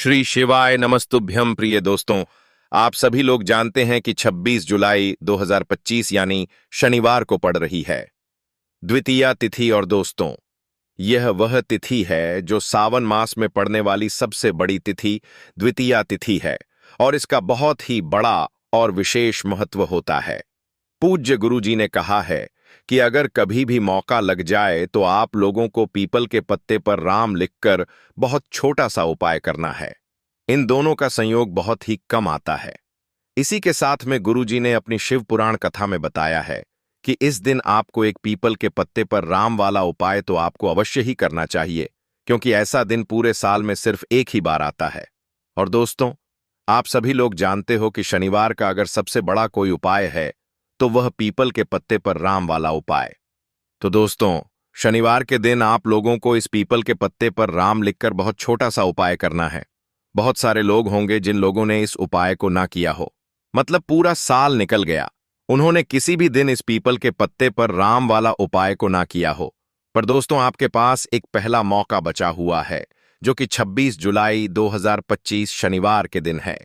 श्री शिवाय नमस्तुभ्यम। प्रिय दोस्तों, आप सभी लोग जानते हैं कि 26 जुलाई 2025 यानी शनिवार को पड़ रही है द्वितीया तिथि। और दोस्तों, यह वह तिथि है जो सावन मास में पड़ने वाली सबसे बड़ी तिथि द्वितीया तिथि है और इसका बहुत ही बड़ा और विशेष महत्व होता है। पूज्य गुरु जी ने कहा है कि अगर कभी भी मौका लग जाए तो आप लोगों को पीपल के पत्ते पर राम लिखकर बहुत छोटा सा उपाय करना है। इन दोनों का संयोग बहुत ही कम आता है। इसी के साथ में गुरु जी ने अपनी शिव पुराण कथा में बताया है कि इस दिन आपको एक पीपल के पत्ते पर राम वाला उपाय तो आपको अवश्य ही करना चाहिए, क्योंकि ऐसा दिन पूरे साल में सिर्फ एक ही बार आता है। और दोस्तों, आप सभी लोग जानते हो कि शनिवार का अगर सबसे बड़ा कोई उपाय है तो वह पीपल के पत्ते पर राम वाला उपाय। तो दोस्तों, शनिवार के दिन आप लोगों को इस पीपल के पत्ते पर राम लिखकर बहुत छोटा सा उपाय करना है। बहुत सारे लोग होंगे जिन लोगों ने इस उपाय को ना किया हो, मतलब पूरा साल निकल गया, उन्होंने किसी भी दिन इस पीपल के पत्ते पर राम वाला उपाय को ना किया हो। पर दोस्तों, आपके पास एक पहला मौका बचा हुआ है, जो कि 26 जुलाई 2025 शनिवार के दिन है।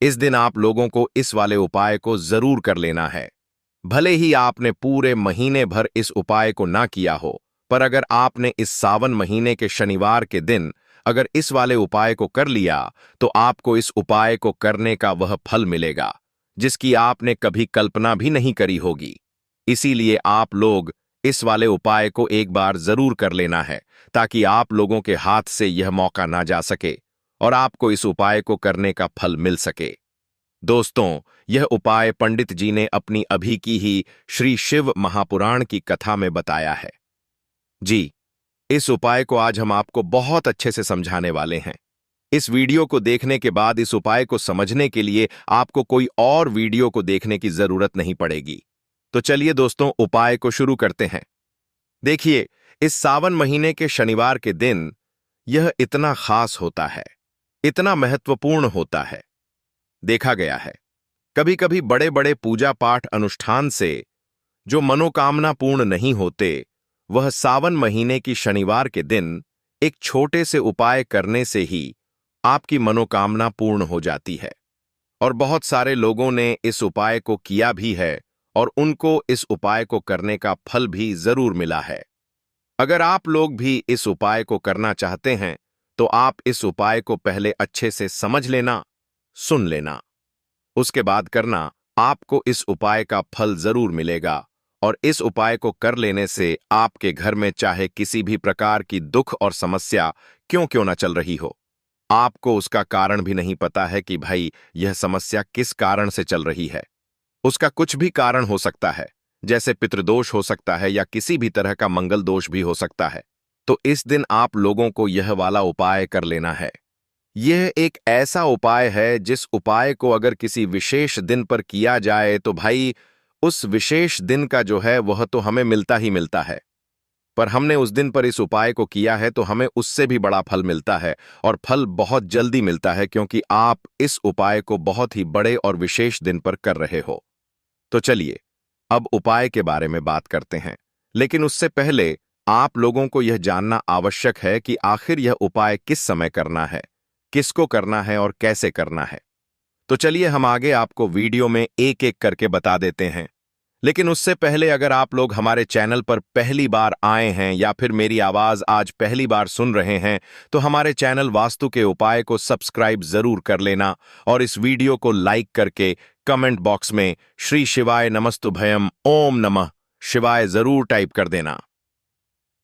इस दिन आप लोगों को इस वाले उपाय को जरूर कर लेना है। भले ही आपने पूरे महीने भर इस उपाय को ना किया हो, पर अगर आपने इस सावन महीने के शनिवार के दिन अगर इस वाले उपाय को कर लिया तो आपको इस उपाय को करने का वह फल मिलेगा जिसकी आपने कभी कल्पना भी नहीं करी होगी। इसीलिए आप लोग इस वाले उपाय को एक बार जरूर कर लेना है, ताकि आप लोगों के हाथ से यह मौका ना जा सके और आपको इस उपाय को करने का फल मिल सके। दोस्तों, यह उपाय पंडित जी ने अपनी अभी की ही श्री शिव महापुराण की कथा में बताया है। जी, इस उपाय को आज हम आपको बहुत अच्छे से समझाने वाले हैं। इस वीडियो को देखने के बाद इस उपाय को समझने के लिए आपको कोई और वीडियो को देखने की जरूरत नहीं पड़ेगी। तो चलिए दोस्तों, उपाय को शुरू करते हैं। देखिए, इस सावन महीने के शनिवार के दिन यह इतना खास होता है, इतना महत्वपूर्ण होता है। देखा गया है कभी कभी बड़े बड़े पूजा पाठ अनुष्ठान से जो मनोकामना पूर्ण नहीं होते, वह सावन महीने की शनिवार के दिन एक छोटे से उपाय करने से ही आपकी मनोकामना पूर्ण हो जाती है। और बहुत सारे लोगों ने इस उपाय को किया भी है और उनको इस उपाय को करने का फल भी जरूर मिला है। अगर आप लोग भी इस उपाय को करना चाहते हैं तो आप इस उपाय को पहले अच्छे से समझ लेना, सुन लेना, उसके बाद करना। आपको इस उपाय का फल जरूर मिलेगा और इस उपाय को कर लेने से आपके घर में चाहे किसी भी प्रकार की दुख और समस्या क्यों ना चल रही हो, आपको उसका कारण भी नहीं पता है कि भाई यह समस्या किस कारण से चल रही है। उसका कुछ भी कारण हो सकता है, जैसे पितृदोष हो सकता है या किसी भी तरह का मंगल दोष भी हो सकता है। तो इस दिन आप लोगों को यह वाला उपाय कर लेना है। यह एक ऐसा उपाय है जिस उपाय को अगर किसी विशेष दिन पर किया जाए तो भाई उस विशेष दिन का जो है वह तो हमें मिलता ही मिलता है। पर हमने उस दिन पर इस उपाय को किया है तो हमें उससे भी बड़ा फल मिलता है, और फल बहुत जल्दी मिलता है, क्योंकि आप इस उपाय को बहुत ही बड़े और विशेष दिन पर कर रहे हो। तो चलिए अब उपाय के बारे में बात करते हैं, लेकिन उससे पहले आप लोगों को यह जानना आवश्यक है कि आखिर यह उपाय किस समय करना है, किसको करना है और कैसे करना है। तो चलिए हम आगे आपको वीडियो में एक एक करके बता देते हैं। लेकिन उससे पहले अगर आप लोग हमारे चैनल पर पहली बार आए हैं या फिर मेरी आवाज आज पहली बार सुन रहे हैं तो हमारे चैनल वास्तु के उपाय को सब्सक्राइब जरूर कर लेना और इस वीडियो को लाइक करके कमेंट बॉक्स में श्री शिवाय नमस्तुभयम ओम नमः शिवाय जरूर टाइप कर देना।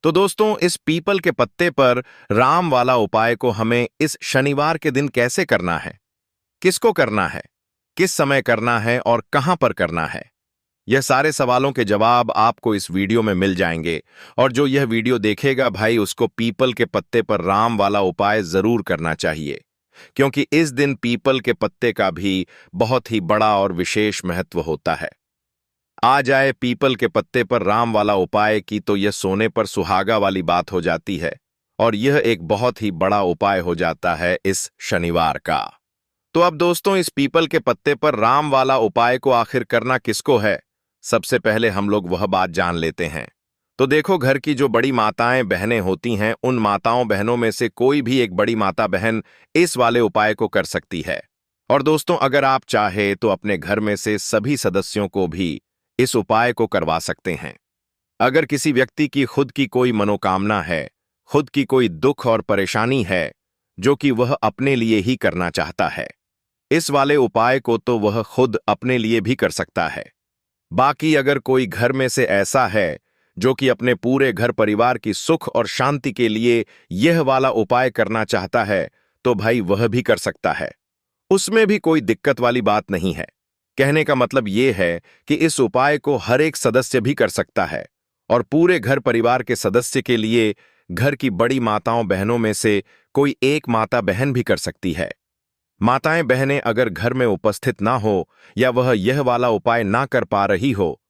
तो दोस्तों, इस पीपल के पत्ते पर राम वाला उपाय को हमें इस शनिवार के दिन कैसे करना है, किसको करना है, किस समय करना है और कहां पर करना है, यह सारे सवालों के जवाब आपको इस वीडियो में मिल जाएंगे। और जो यह वीडियो देखेगा भाई, उसको पीपल के पत्ते पर राम वाला उपाय जरूर करना चाहिए, क्योंकि इस दिन पीपल के पत्ते का भी बहुत ही बड़ा और विशेष महत्व होता है। आ जाए पीपल के पत्ते पर राम वाला उपाय की तो यह सोने पर सुहागा वाली बात हो जाती है, और यह एक बहुत ही बड़ा उपाय हो जाता है इस शनिवार का। तो अब दोस्तों, इस पीपल के पत्ते पर राम वाला उपाय को आखिर करना किसको है, सबसे पहले हम लोग वह बात जान लेते हैं। तो देखो, घर की जो बड़ी माताएं बहनें होती हैं, उन माताओं बहनों में से कोई भी एक बड़ी माता बहन इस वाले उपाय को कर सकती है। और दोस्तों, अगर आप चाहे तो अपने घर में से सभी सदस्यों को भी इस उपाय को करवा सकते हैं। अगर किसी व्यक्ति की खुद की कोई मनोकामना है, खुद की कोई दुख और परेशानी है जो कि वह अपने लिए ही करना चाहता है, इस वाले उपाय को तो वह खुद अपने लिए भी कर सकता है। बाकी अगर कोई घर में से ऐसा है जो कि अपने पूरे घर परिवार की सुख और शांति के लिए यह वाला उपाय करना चाहता है, तो भाई वह भी कर सकता है। उसमें भी कोई दिक्कत वाली बात नहीं है। कहने का मतलब यह है कि इस उपाय को हर एक सदस्य भी कर सकता है और पूरे घर परिवार के सदस्य के लिए घर की बड़ी माताओं बहनों में से कोई एक माता बहन भी कर सकती है। माताएं बहनें अगर घर में उपस्थित ना हो या वह यह वाला उपाय ना कर पा रही हो,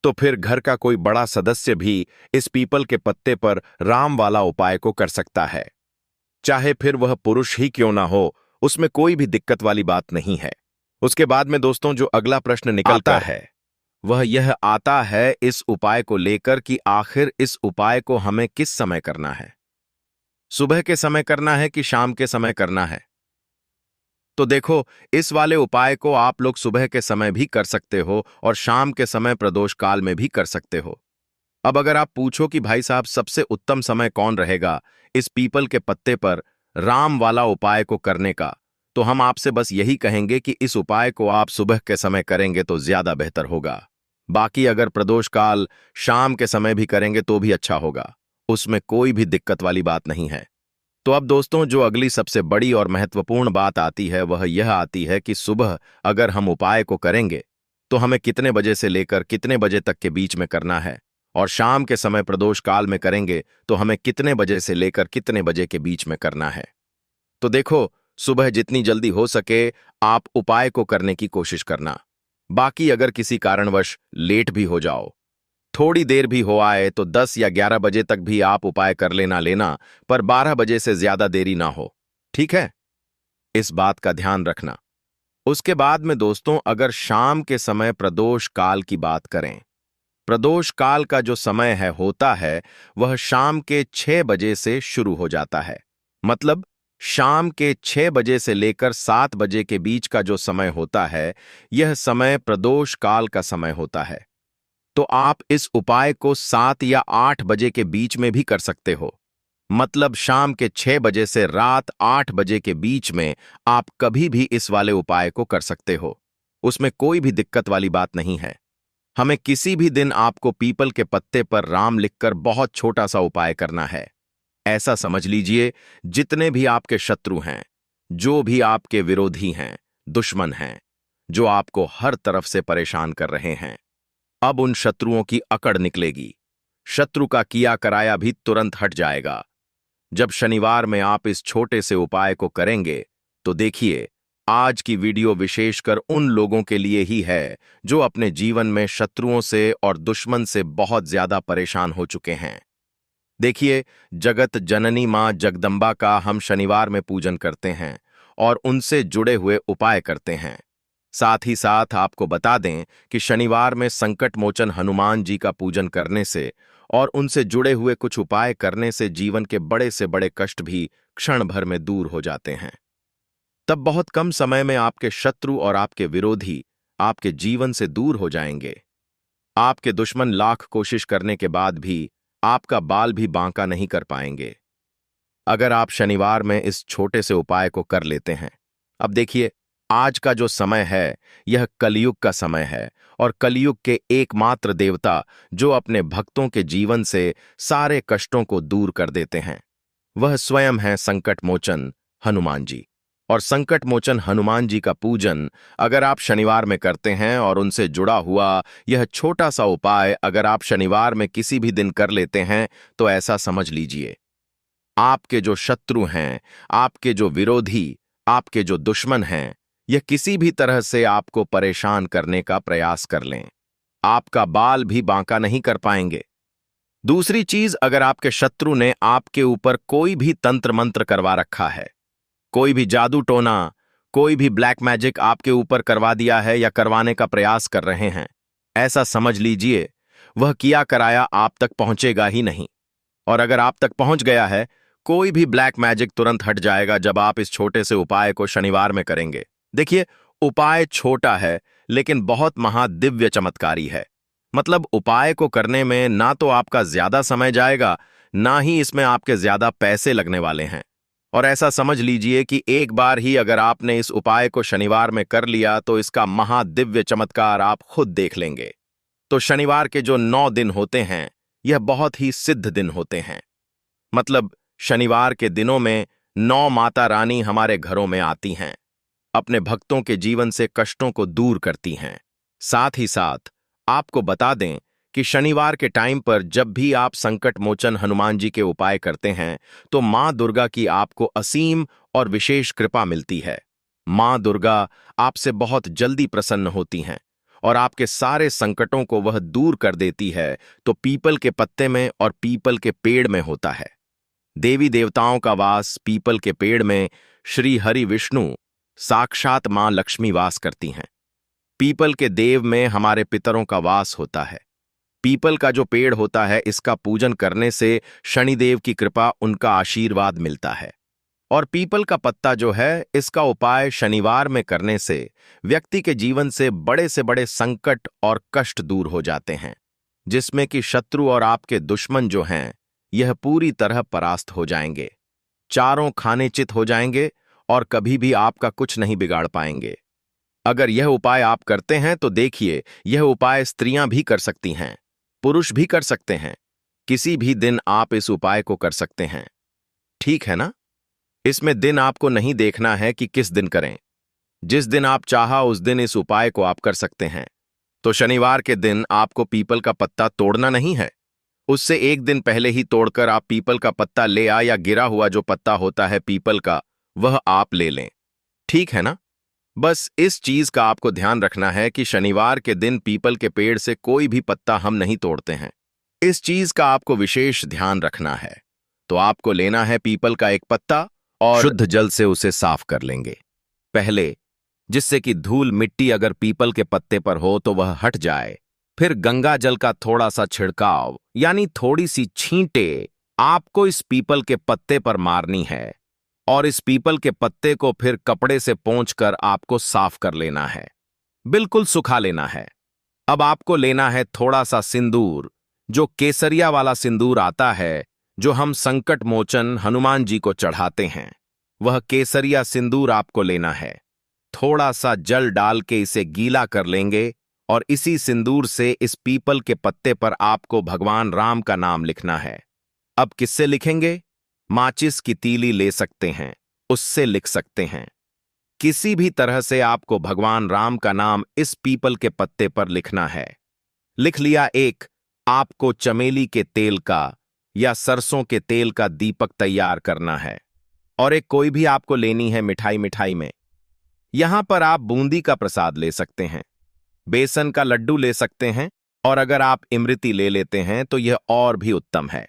तो फिर घर का कोई बड़ा सदस्य भी इस पीपल के पत्ते पर राम वाला उपाय को कर सकता है। चाहे फिर वह पुरुष ही क्यों ना हो, उसमें कोई भी दिक्कत वाली बात नहीं है। उसके बाद में दोस्तों जो अगला प्रश्न निकलता है वह यह आता है इस उपाय को लेकर कि आखिर इस उपाय को हमें किस समय करना है। सुबह के समय करना है कि शाम के समय करना है? तो देखो, इस वाले उपाय को आप लोग सुबह के समय भी कर सकते हो और शाम के समय प्रदोष काल में भी कर सकते हो। अब अगर आप पूछो कि भाई साहब सबसे उत्तम समय कौन रहेगा इस पीपल के पत्ते पर राम वाला उपाय को करने का, तो हम आपसे बस यही कहेंगे कि इस उपाय को आप सुबह के समय करेंगे तो ज्यादा बेहतर होगा। बाकी अगर प्रदोष काल शाम के समय भी करेंगे तो भी अच्छा होगा, उसमें कोई भी दिक्कत वाली बात नहीं है। तो अब दोस्तों जो अगली सबसे बड़ी और महत्वपूर्ण बात आती है वह यह आती है कि सुबह अगर हम उपाय को करेंगे तो हमें कितने बजे से लेकर कितने बजे तक के बीच में करना है, और शाम के समय प्रदोष काल में करेंगे तो हमें कितने बजे से लेकर कितने बजे के बीच में करना है। तो देखो, सुबह जितनी जल्दी हो सके आप उपाय को करने की कोशिश करना। बाकी अगर किसी कारणवश लेट भी हो जाओ, थोड़ी देर भी हो आए, तो 10 या 11 बजे तक भी आप उपाय कर लेना, पर 12 बजे से ज्यादा देरी ना हो। ठीक है, इस बात का ध्यान रखना। उसके बाद में दोस्तों अगर शाम के समय प्रदोष काल की बात करें, प्रदोष काल का जो समय है होता है वह शाम के 6 बजे से शुरू हो जाता है। मतलब शाम के 6 बजे से लेकर 7 बजे के बीच का जो समय होता है, यह समय प्रदोष काल का समय होता है। तो आप इस उपाय को 7 या 8 बजे के बीच में भी कर सकते हो। मतलब शाम के 6 बजे से रात 8 बजे के बीच में आप कभी भी इस वाले उपाय को कर सकते हो, उसमें कोई भी दिक्कत वाली बात नहीं है। हमें किसी भी दिन आपको पीपल के पत्ते पर राम लिखकर बहुत छोटा सा उपाय करना है। ऐसा समझ लीजिए, जितने भी आपके शत्रु हैं, जो भी आपके विरोधी हैं, दुश्मन हैं, जो आपको हर तरफ से परेशान कर रहे हैं, अब उन शत्रुओं की अकड़ निकलेगी। शत्रु का किया कराया भी तुरंत हट जाएगा। जब शनिवार में आप इस छोटे से उपाय को करेंगे तो देखिए, आज की वीडियो विशेषकर उन लोगों के लिए ही है जो अपने जीवन में शत्रुओं से और दुश्मन से बहुत ज्यादा परेशान हो चुके हैं। देखिए, जगत जननी मां जगदंबा का हम शनिवार में पूजन करते हैं और उनसे जुड़े हुए उपाय करते हैं। साथ ही साथ आपको बता दें कि शनिवार में संकट मोचन हनुमान जी का पूजन करने से और उनसे जुड़े हुए कुछ उपाय करने से जीवन के बड़े से बड़े कष्ट भी क्षण भर में दूर हो जाते हैं। तब बहुत कम समय में आपके शत्रु और आपके विरोधी आपके जीवन से दूर हो जाएंगे। आपके दुश्मन लाख कोशिश करने के बाद भी आपका बाल भी बांका नहीं कर पाएंगे, अगर आप शनिवार में इस छोटे से उपाय को कर लेते हैं। अब देखिए, आज का जो समय है यह कलयुग का समय है और कलयुग के एकमात्र देवता जो अपने भक्तों के जीवन से सारे कष्टों को दूर कर देते हैं, वह स्वयं है संकट मोचन हनुमान जी। और संकट मोचन हनुमान जी का पूजन अगर आप शनिवार में करते हैं और उनसे जुड़ा हुआ यह छोटा सा उपाय अगर आप शनिवार में किसी भी दिन कर लेते हैं, तो ऐसा समझ लीजिए, आपके जो शत्रु हैं, आपके जो विरोधी, आपके जो दुश्मन हैं, यह किसी भी तरह से आपको परेशान करने का प्रयास कर लें, आपका बाल भी बांका नहीं कर पाएंगे। दूसरी चीज, अगर आपके शत्रु ने आपके ऊपर कोई भी तंत्र मंत्र करवा रखा है, कोई भी जादू टोना, कोई भी ब्लैक मैजिक आपके ऊपर करवा दिया है या करवाने का प्रयास कर रहे हैं, ऐसा समझ लीजिए वह किया कराया आप तक पहुंचेगा ही नहीं। और अगर आप तक पहुंच गया है, कोई भी ब्लैक मैजिक तुरंत हट जाएगा जब आप इस छोटे से उपाय को शनिवार में करेंगे। देखिए, उपाय छोटा है लेकिन बहुत महादिव्य चमत्कारी है। मतलब उपाय को करने में ना तो आपका ज्यादा समय जाएगा, ना ही इसमें आपके ज्यादा पैसे लगने वाले हैं। और ऐसा समझ लीजिए कि एक बार ही अगर आपने इस उपाय को शनिवार में कर लिया तो इसका महादिव्य चमत्कार आप खुद देख लेंगे। तो शनिवार के जो 9 दिन होते हैं, यह बहुत ही सिद्ध दिन होते हैं। मतलब शनिवार के दिनों में 9 माता रानी हमारे घरों में आती हैं, अपने भक्तों के जीवन से कष्टों को दूर करती हैं। साथ ही साथ आपको बता दें कि शनिवार के टाइम पर जब भी आप संकट मोचन हनुमान जी के उपाय करते हैं तो मां दुर्गा की आपको असीम और विशेष कृपा मिलती है। मां दुर्गा आपसे बहुत जल्दी प्रसन्न होती हैं और आपके सारे संकटों को वह दूर कर देती है। तो पीपल के पत्ते में और पीपल के पेड़ में होता है। देवी देवताओं का वास पीपल के पेड़ में श्री हरि विष्णु साक्षात मां लक्ष्मी वास करती हैं। पीपल के देव में हमारे पितरों का वास होता है। पीपल का जो पेड़ होता है, इसका पूजन करने से शनिदेव की कृपा, उनका आशीर्वाद मिलता है। और पीपल का पत्ता जो है, इसका उपाय शनिवार में करने से व्यक्ति के जीवन से बड़े संकट और कष्ट दूर हो जाते हैं, जिसमें कि शत्रु और आपके दुश्मन जो हैं, यह पूरी तरह परास्त हो जाएंगे, चारों खाने चित हो जाएंगे और कभी भी आपका कुछ नहीं बिगाड़ पाएंगे। अगर यह उपाय आप करते हैं तो देखिए, यह उपाय स्त्रियां भी कर सकती हैं, पुरुष भी कर सकते हैं। किसी भी दिन आप इस उपाय को कर सकते हैं, ठीक है ना? इसमें दिन आपको नहीं देखना है कि किस दिन करें। जिस दिन आप चाहा उस दिन इस उपाय को आप कर सकते हैं। तो शनिवार के दिन आपको पीपल का पत्ता तोड़ना नहीं है, उससे एक दिन पहले ही तोड़कर आप पीपल का पत्ता ले आ, या गिरा हुआ जो पत्ता होता है पीपल का, वह आप ले लें, ठीक है ना? बस इस चीज का आपको ध्यान रखना है कि शनिवार के दिन पीपल के पेड़ से कोई भी पत्ता हम नहीं तोड़ते हैं। इस चीज का आपको विशेष ध्यान रखना है। तो आपको लेना है पीपल का एक पत्ता और शुद्ध जल से उसे साफ कर लेंगे पहले, जिससे कि धूल मिट्टी अगर पीपल के पत्ते पर हो तो वह हट जाए। फिर गंगा जल का थोड़ा सा छिड़काव, यानी थोड़ी सी छींटे आपको इस पीपल के पत्ते पर मारनी है और इस पीपल के पत्ते को फिर कपड़े से पोंछकर आपको साफ कर लेना है, बिल्कुल सुखा लेना है। अब आपको लेना है थोड़ा सा सिंदूर, जो केसरिया वाला सिंदूर आता है, जो हम संकट मोचन हनुमान जी को चढ़ाते हैं, वह केसरिया सिंदूर आपको लेना है। थोड़ा सा जल डाल के इसे गीला कर लेंगे और इसी सिंदूर से इस पीपल के पत्ते पर आपको भगवान राम का नाम लिखना है। अब किससे लिखेंगे? माचिस की तीली ले सकते हैं, उससे लिख सकते हैं। किसी भी तरह से आपको भगवान राम का नाम इस पीपल के पत्ते पर लिखना है। लिख लिया? एक आपको चमेली के तेल का या सरसों के तेल का दीपक तैयार करना है। और एक कोई भी आपको लेनी है मिठाई में। यहां पर आप बूंदी का प्रसाद ले सकते हैं, बेसन का लड्डू ले सकते हैं, और अगर आप इमरती ले लेते हैं तो यह और भी उत्तम है।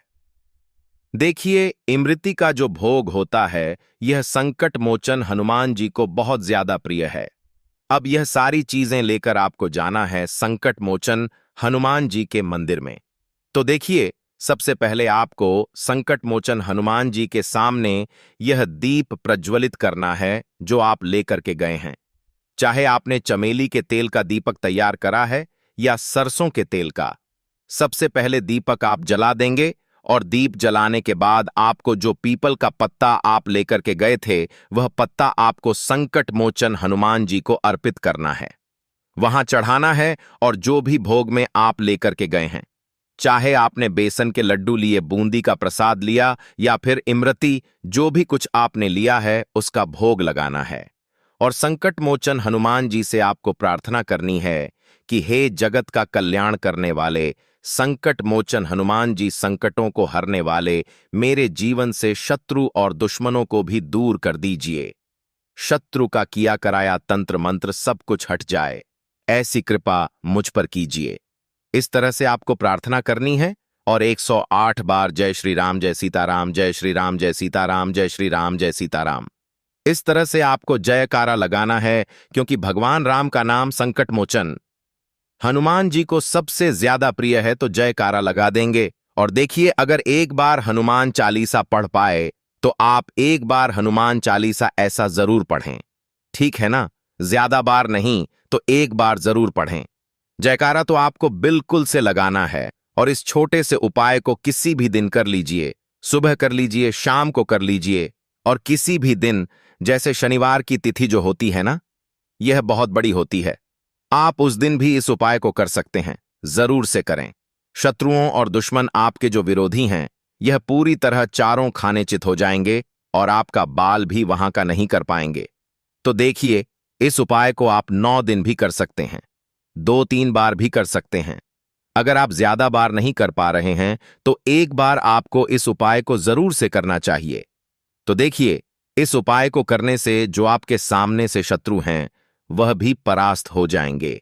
देखिए, इमरती का जो भोग होता है, यह संकट मोचन हनुमान जी को बहुत ज्यादा प्रिय है। अब यह सारी चीजें लेकर आपको जाना है संकट मोचन हनुमान जी के मंदिर में। तो देखिए, सबसे पहले आपको संकट मोचन हनुमान जी के सामने यह दीप प्रज्वलित करना है जो आप लेकर के गए हैं। चाहे आपने चमेली के तेल का दीपक तैयार करा है या सरसों के तेल का, सबसे पहले दीपक आप जला देंगे और दीप जलाने के बाद आपको जो पीपल का पत्ता आप लेकर के गए थे, वह पत्ता आपको संकट मोचन हनुमान जी को अर्पित करना है, वहां चढ़ाना है। और जो भी भोग में आप लेकर के गए हैं, चाहे आपने बेसन के लड्डू लिए, बूंदी का प्रसाद लिया या फिर इमरती, जो भी कुछ आपने लिया है उसका भोग लगाना है। और संकट मोचन हनुमान जी से आपको प्रार्थना करनी है कि हे जगत का कल्याण करने वाले संकट मोचन हनुमान जी, संकटों को हरने वाले, मेरे जीवन से शत्रु और दुश्मनों को भी दूर कर दीजिए। शत्रु का किया कराया तंत्र मंत्र सब कुछ हट जाए, ऐसी कृपा मुझ पर कीजिए। इस तरह से आपको प्रार्थना करनी है और 108 बार जय श्री राम जय सीताराम, जय श्री राम जय सीताराम, जय श्री राम जय सीताराम, इस तरह से आपको जयकारा लगाना है, क्योंकि भगवान राम का नाम संकट मोचन हनुमान जी को सबसे ज्यादा प्रिय है तो जयकारा लगा देंगे। और देखिए, अगर एक बार हनुमान चालीसा पढ़ पाए तो आप एक बार हनुमान चालीसा ऐसा जरूर पढ़ें। ठीक है ना? ज्यादा बार नहीं तो एक बार जरूर पढ़ें। जयकारा तो आपको बिल्कुल से लगाना है और इस छोटे से उपाय को किसी भी दिन कर लीजिए। सुबह कर लीजिए, शाम को कर लीजिए, और किसी भी दिन, जैसे शनिवार की तिथि जो होती है ना, यह बहुत बड़ी होती है, आप उस दिन भी इस उपाय को कर सकते हैं। जरूर से करें। शत्रुओं और दुश्मन, आपके जो विरोधी हैं, यह पूरी तरह चारों खाने चित हो जाएंगे और आपका बाल भी वहां का नहीं कर पाएंगे। तो देखिए, इस उपाय को आप 9 दिन भी कर सकते हैं, 2-3 बार भी कर सकते हैं। अगर आप ज्यादा बार नहीं कर पा रहे हैं तो एक बार आपको इस उपाय को जरूर से करना चाहिए। तो देखिए, इस उपाय को करने से जो आपके सामने से शत्रु हैं वह भी परास्त हो जाएंगे।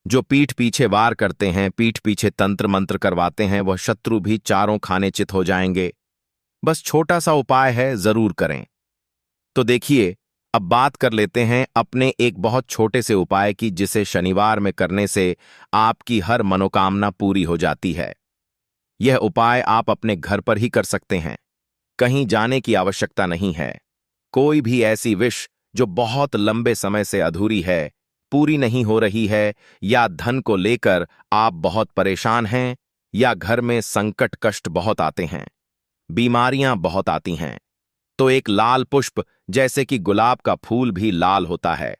जो पीठ पीछे वार करते हैं, पीठ पीछे तंत्र मंत्र करवाते हैं, वह शत्रु भी चारों खाने चित हो जाएंगे। बस छोटा सा उपाय है, जरूर करें। तो देखिए, अब बात कर लेते हैं अपने एक बहुत छोटे से उपाय की, जिसे शनिवार में करने से आपकी हर मनोकामना पूरी हो जाती है। यह उपाय आप अपने घर पर ही कर सकते हैं। कहीं जाने की आवश्यकता नहीं है। कोई भी ऐसी विश जो बहुत लंबे समय से अधूरी है, पूरी नहीं हो रही है, या धन को लेकर आप बहुत परेशान हैं, या घर में संकट कष्ट बहुत आते हैं, बीमारियां बहुत आती हैं, तो एक लाल पुष्प, जैसे कि गुलाब का फूल भी लाल होता है,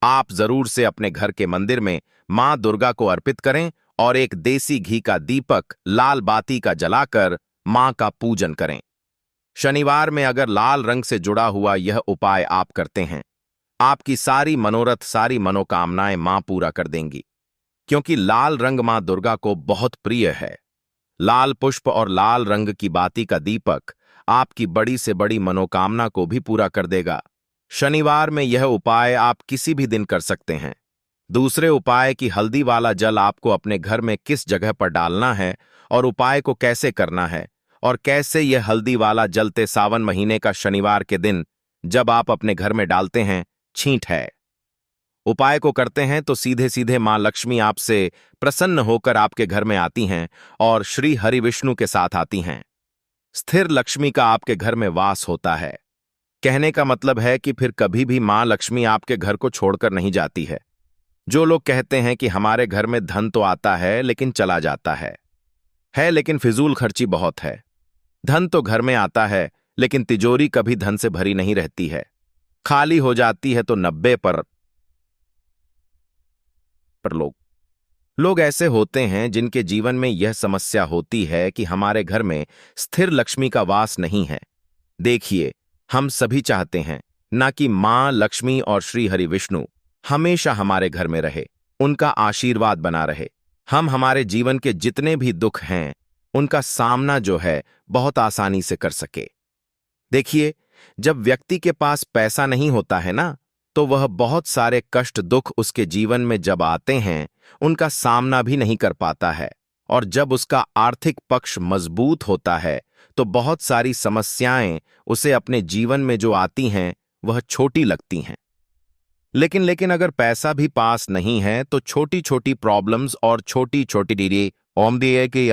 आप जरूर से अपने घर के मंदिर में मां दुर्गा को अर्पित करें और एक देसी घी का दीपक लाल बाती का जलाकर मां का पूजन करें। शनिवार में अगर लाल रंग से जुड़ा हुआ यह उपाय आप करते हैं, आपकी सारी मनोरथ, सारी मनोकामनाएं मां पूरा कर देंगी, क्योंकि लाल रंग मां दुर्गा को बहुत प्रिय है। लाल पुष्प और लाल रंग की बाती का दीपक आपकी बड़ी से बड़ी मनोकामना को भी पूरा कर देगा। शनिवार में यह उपाय आप किसी भी दिन कर सकते हैं। दूसरे उपाय की हल्दी वाला जल आपको अपने घर में किस जगह पर डालना है और उपाय को कैसे करना है, और कैसे यह हल्दी वाला जलते सावन महीने का शनिवार के दिन जब आप अपने घर में डालते हैं, छींट है। उपाय को करते हैं तो सीधे सीधे मां लक्ष्मी आपसे प्रसन्न होकर आपके घर में आती हैं और श्री हरि विष्णु के साथ आती हैं। स्थिर लक्ष्मी का आपके घर में वास होता है। कहने का मतलब है कि फिर कभी भी मां लक्ष्मी आपके घर को छोड़कर नहीं जाती है। जो लोग कहते हैं कि हमारे घर में धन तो आता है लेकिन चला जाता है लेकिन फिजूल खर्ची बहुत है। धन तो घर में आता है लेकिन तिजोरी कभी धन से भरी नहीं रहती है, खाली हो जाती है। तो 90 पर लोग ऐसे होते हैं जिनके जीवन में यह समस्या होती है कि हमारे घर में स्थिर लक्ष्मी का वास नहीं है। देखिए, हम सभी चाहते हैं ना कि मां लक्ष्मी और श्री हरि विष्णु हमेशा हमारे घर में रहे, उनका आशीर्वाद बना रहे। हम हमारे जीवन के जितने भी दुख हैं उनका सामना जो है बहुत आसानी से कर सके। देखिए, जब व्यक्ति के पास पैसा नहीं होता है ना, तो वह बहुत सारे कष्ट दुख उसके जीवन में जब आते हैं उनका सामना भी नहीं कर पाता है। और जब उसका आर्थिक पक्ष मजबूत होता है तो बहुत सारी समस्याएं उसे अपने जीवन में जो आती हैं वह छोटी लगती हैं। लेकिन अगर पैसा भी पास नहीं है तो छोटी छोटी प्रॉब्लम्स और छोटी छोटी डीरे ओम दिए कि